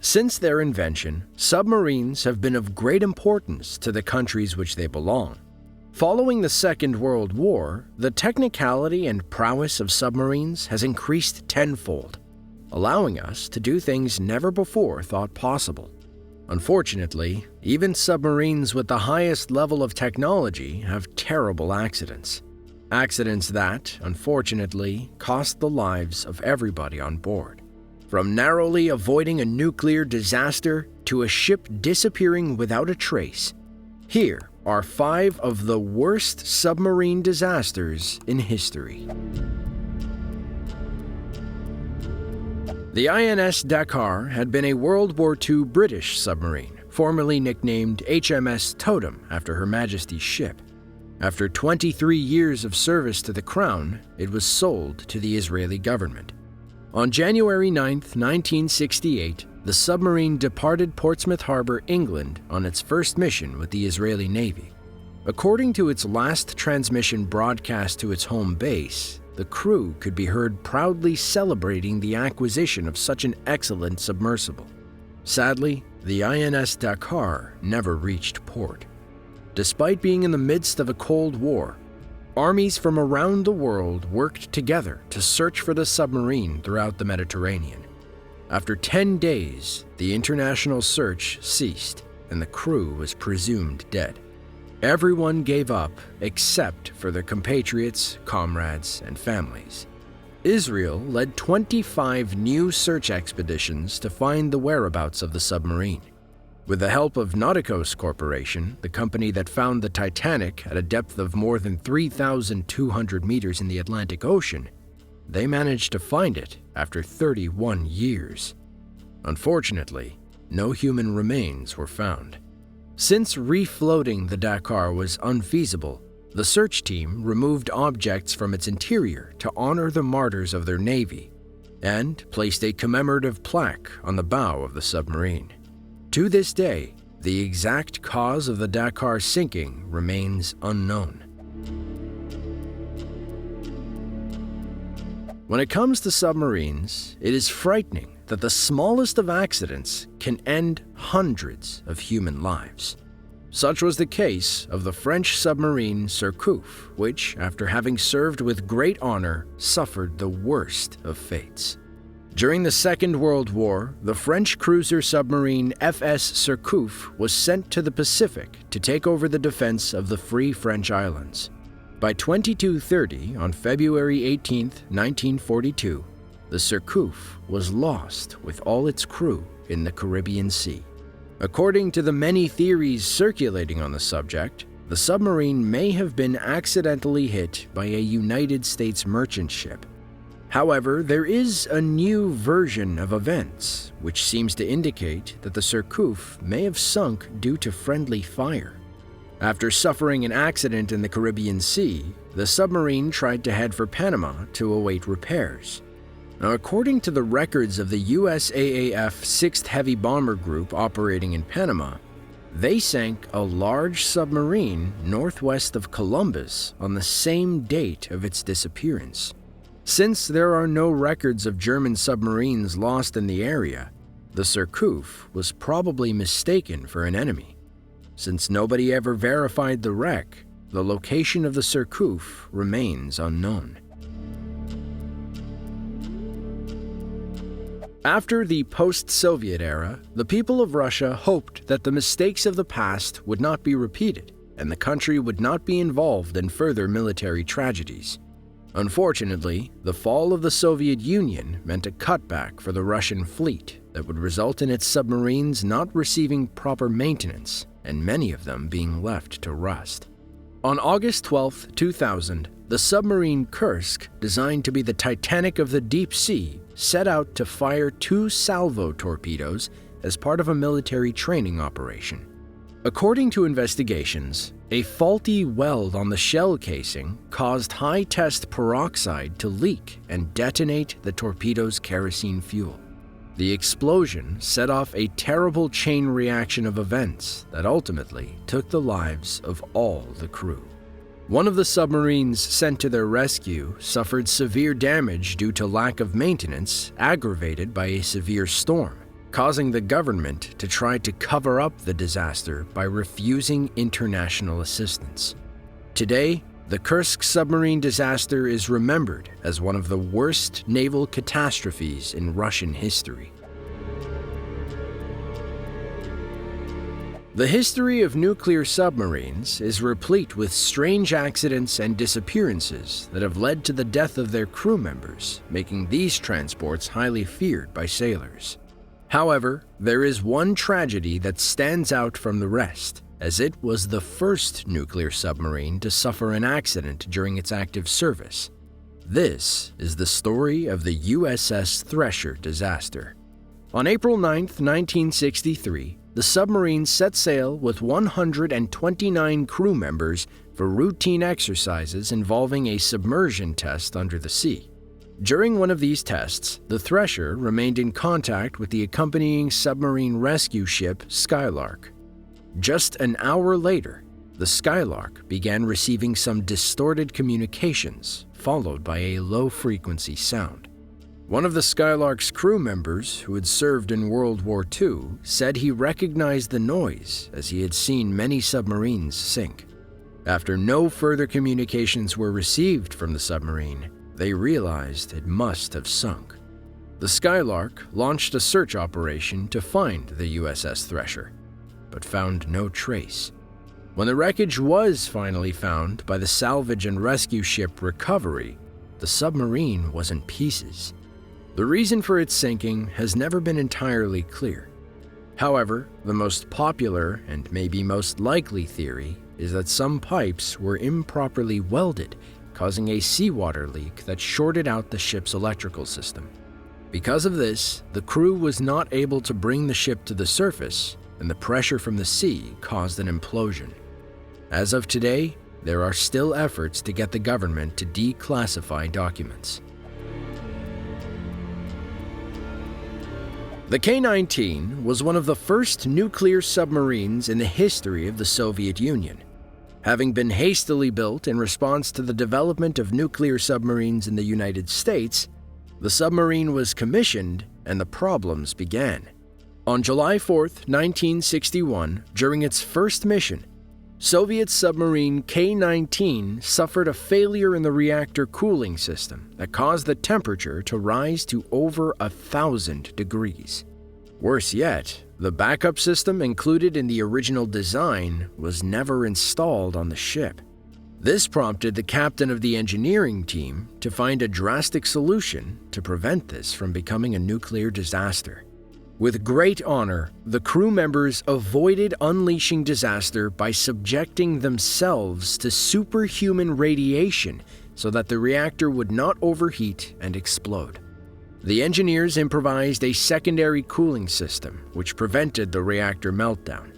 Since their invention, submarines have been of great importance to the countries which they belong. Following the Second World War, the technicality and prowess of submarines has increased tenfold, allowing us to do things never before thought possible. Unfortunately, even submarines with the highest level of technology have terrible accidents. Accidents that, unfortunately, cost the lives of everybody on board. From narrowly avoiding a nuclear disaster to a ship disappearing without a trace, here are 5 of the worst submarine disasters in history. The INS Dakar had been a World War II British submarine, formerly nicknamed HMS Totem after Her Majesty's ship. After 23 years of service to the Crown, it was sold to the Israeli government. On January 9, 1968, the submarine departed Portsmouth Harbor, England, on its first mission with the Israeli Navy. According to its last transmission broadcast to its home base, the crew could be heard proudly celebrating the acquisition of such an excellent submersible. Sadly, the INS Dakar never reached port. Despite being in the midst of a Cold War, armies from around the world worked together to search for the submarine throughout the Mediterranean. After 10 days, the international search ceased and the crew was presumed dead. Everyone gave up except for their compatriots, comrades, and families. Israel led 25 new search expeditions to find the whereabouts of the submarine. With the help of Nauticos Corporation, the company that found the Titanic at a depth of more than 3,200 meters in the Atlantic Ocean, they managed to find it after 31 years. Unfortunately, no human remains were found. Since refloating the Dakar was unfeasible, the search team removed objects from its interior to honor the martyrs of their navy and placed a commemorative plaque on the bow of the submarine. To this day, the exact cause of the Dakar sinking remains unknown. When it comes to submarines, it is frightening that the smallest of accidents can end hundreds of human lives. Such was the case of the French submarine Cercouf, which, after having served with great honor, suffered the worst of fates. During the Second World War, the French cruiser submarine FS Cercouf was sent to the Pacific to take over the defense of the Free French Islands. By 2230, on February 18, 1942, the Cercouf was lost with all its crew in the Caribbean Sea. According to the many theories circulating on the subject, the submarine may have been accidentally hit by a United States merchant ship. However, there is a new version of events which seems to indicate that the Cercouf may have sunk due to friendly fire. After suffering an accident in the Caribbean Sea, the submarine tried to head for Panama to await repairs. Now, according to the records of the USAAF 6th Heavy Bomber Group operating in Panama, they sank a large submarine northwest of Columbus on the same date of its disappearance. Since there are no records of German submarines lost in the area, the Cercouf was probably mistaken for an enemy. Since nobody ever verified the wreck, the location of the Cercouf remains unknown. After the post-Soviet era, the people of Russia hoped that the mistakes of the past would not be repeated and the country would not be involved in further military tragedies. Unfortunately, the fall of the Soviet Union meant a cutback for the Russian fleet that would result in its submarines not receiving proper maintenance and many of them being left to rust. On August 12, 2000, the submarine Kursk, designed to be the Titanic of the deep sea, set out to fire 2 salvo torpedoes as part of a military training operation. According to investigations, a faulty weld on the shell casing caused high-test peroxide to leak and detonate the torpedo's kerosene fuel. The explosion set off a terrible chain reaction of events that ultimately took the lives of all the crew. One of the submarines sent to their rescue suffered severe damage due to lack of maintenance, aggravated by a severe storm. causing the government to try to cover up the disaster by refusing international assistance. Today, the Kursk submarine disaster is remembered as one of the worst naval catastrophes in Russian history. The history of nuclear submarines is replete with strange accidents and disappearances that have led to the death of their crew members, making these transports highly feared by sailors. However, there is one tragedy that stands out from the rest, as it was the first nuclear submarine to suffer an accident during its active service. This is the story of the USS Thresher disaster. On April 9, 1963, the submarine set sail with 129 crew members for routine exercises involving a submersion test under the sea. During one of these tests, the Thresher remained in contact with the accompanying submarine rescue ship Skylark. Just an hour later, the Skylark began receiving some distorted communications, followed by a low-frequency sound. One of the Skylark's crew members, who had served in World War II, said he recognized the noise as he had seen many submarines sink. After no further communications were received from the submarine, they realized it must have sunk. The Skylark launched a search operation to find the USS Thresher, but found no trace. When the wreckage was finally found by the salvage and rescue ship Recovery, the submarine was in pieces. The reason for its sinking has never been entirely clear. However, the most popular and maybe most likely theory is that some pipes were improperly welded, causing a seawater leak that shorted out the ship's electrical system. Because of this, the crew was not able to bring the ship to the surface, and the pressure from the sea caused an implosion. As of today, there are still efforts to get the government to declassify documents. The K-19 was one of the first nuclear submarines in the history of the Soviet Union. Having been hastily built in response to the development of nuclear submarines in the United States, the submarine was commissioned and the problems began. On July 4, 1961, during its first mission, Soviet submarine K-19 suffered a failure in the reactor cooling system that caused the temperature to rise to over 1,000 degrees. Worse yet, the backup system included in the original design was never installed on the ship. This prompted the captain of the engineering team to find a drastic solution to prevent this from becoming a nuclear disaster. With great honor, the crew members avoided unleashing disaster by subjecting themselves to superhuman radiation so that the reactor would not overheat and explode. The engineers improvised a secondary cooling system which prevented the reactor meltdown.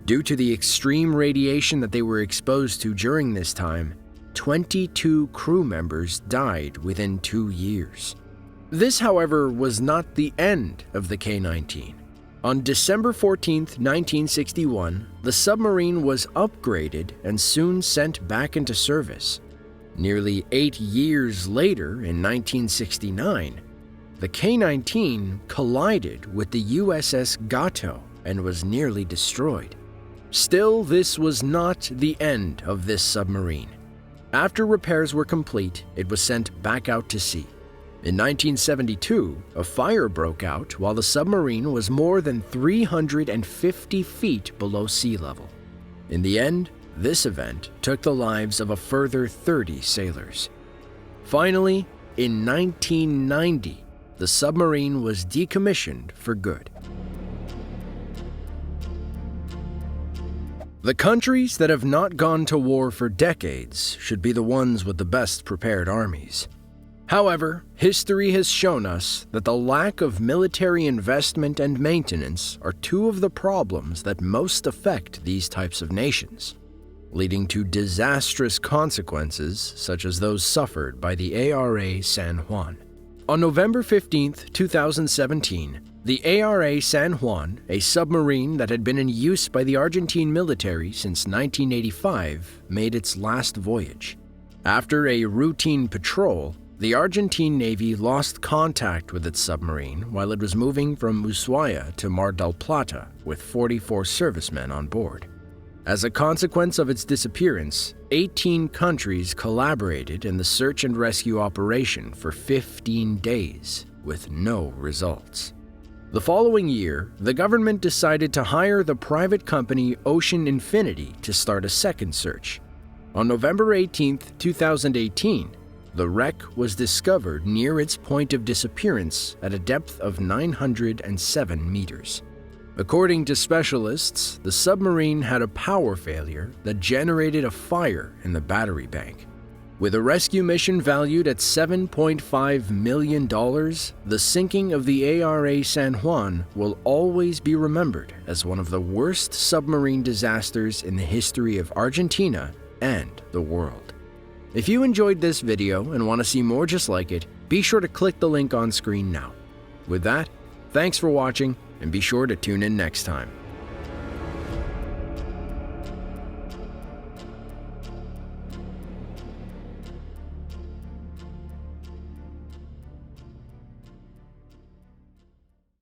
Due to the extreme radiation that they were exposed to during this time, 22 crew members died within 2 years. This, however, was not the end of the K-19. On December 14, 1961, the submarine was upgraded and soon sent back into service. Nearly 8 years later, in 1969, the K-19 collided with the USS Gato and was nearly destroyed. Still, this was not the end of this submarine. After repairs were complete, it was sent back out to sea. In 1972, a fire broke out while the submarine was more than 350 feet below sea level. In the end, this event took the lives of a further 30 sailors. Finally, in 1990, the submarine was decommissioned for good. The countries that have not gone to war for decades should be the ones with the best prepared armies. However, history has shown us that the lack of military investment and maintenance are two of the problems that most affect these types of nations, leading to disastrous consequences such as those suffered by the ARA San Juan. On November 15, 2017, the ARA San Juan, a submarine that had been in use by the Argentine military since 1985, made its last voyage. After a routine patrol, The Argentine Navy lost contact with its submarine while it was moving from Ushuaia to Mar del Plata with 44 servicemen on board. As a consequence of its disappearance, 18 countries collaborated in the search and rescue operation for 15 days, with no results. The following year, the government decided to hire the private company Ocean Infinity to start a second search. On November 18, 2018, the wreck was discovered near its point of disappearance at a depth of 907 meters. According to specialists, the submarine had a power failure that generated a fire in the battery bank. With a rescue mission valued at $7.5 million, the sinking of the ARA San Juan will always be remembered as one of the worst submarine disasters in the history of Argentina and the world. If you enjoyed this video and want to see more just like it, be sure to click the link on screen now. With that, thanks for watching, and be sure to tune in next time.